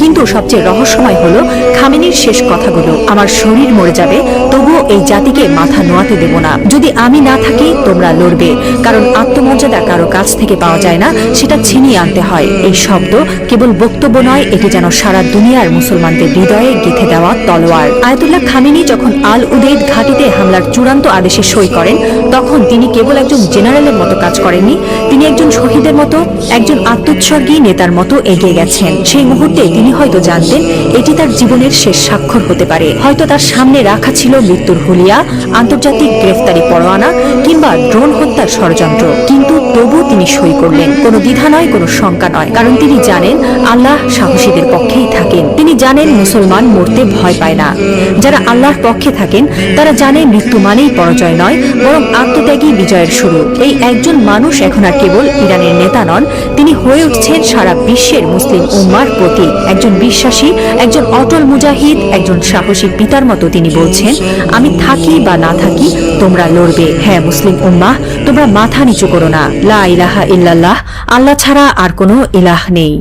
কিন্তু সবচেয়ে রহস্যময় হলো খামেনির শেষ কথাগুলো, আমার শরীর মরে যাবে তবুও এই জাতিকে মাথা নোয়াতে দেব না। যদি আমি না থাকি তোমরা লড়বে, কারণ আত্মমর্যাদা কারো কাছ থেকে পাওয়া যায় না, সেটা ছিনিয়ে আনতে হয়। এই শব্দ কেবল বক্তব্য নয়, এটি যেন সারা দুনিয়ার মুসলমানদের হৃদয়ে গেঁথে দেওয়া তলোয়ার। আয়াতুল্লাহ খামেনি যখন আল উদেইদ ঘাঁটিতে হামলার চূড়ান্ত আদেশে সই করেন, তখন তিনি কেবল একজন জেনারেলের মতো কাজ করেননি, তিনি একজন শহীদের মতো, একজন আত্মোৎসর্গী নেতার মতো এগিয়ে গেছেন। সেই মুহূর্তে তিনি হয়তো জানতেন এটি তার জীবনের শেষ স্বাক্ষর হতে পারে। হয়তো তার সামনে রাখা ছিল মৃত্যুর হুলিয়া, আন্তর্জাতিক গ্রেফতারি পরোয়ানা কিংবা ড্রোন হত্যার ষড়যন্ত্র, কিন্তু তবু তিনি সই করলেন। কোনো দ্বিধা নয়, কোনো শঙ্কা নয়, কারণ তিনি জানেন আল্লাহ সাহসীদের পক্ষেই থাকেন। তিনি জানেন মুসলমান মরতে ভয় পায় না। যারা আল্লাহর পক্ষে থাকেন তারা জানে মৃত্যু মানেই পরাজয় নয়, বরং আত্মত্যাগী বিজয়ের শুরু। এই একজন মানুষ এখন আর কেবল ইরানের নেতা নন, তিনি হয়ে উঠছেন সারা বিশ্বের মুসলিম উম্মার প্রতীক। একজন বিশ্বাসী, একজন অটল মুজাহিদ, একজন সাহসী পিতার মতো তিনি বলছেন, আমি থাকি বা না থাকি তোমরা লড়বে। হ্যাঁ মুসলিম উম্মাহ, তোমরা মাথা নিচু করো না। লা ইলাহা ইল্লাল্লাহ, আল্লাহ ছাড়া আর কোনো ইলাহ নেই।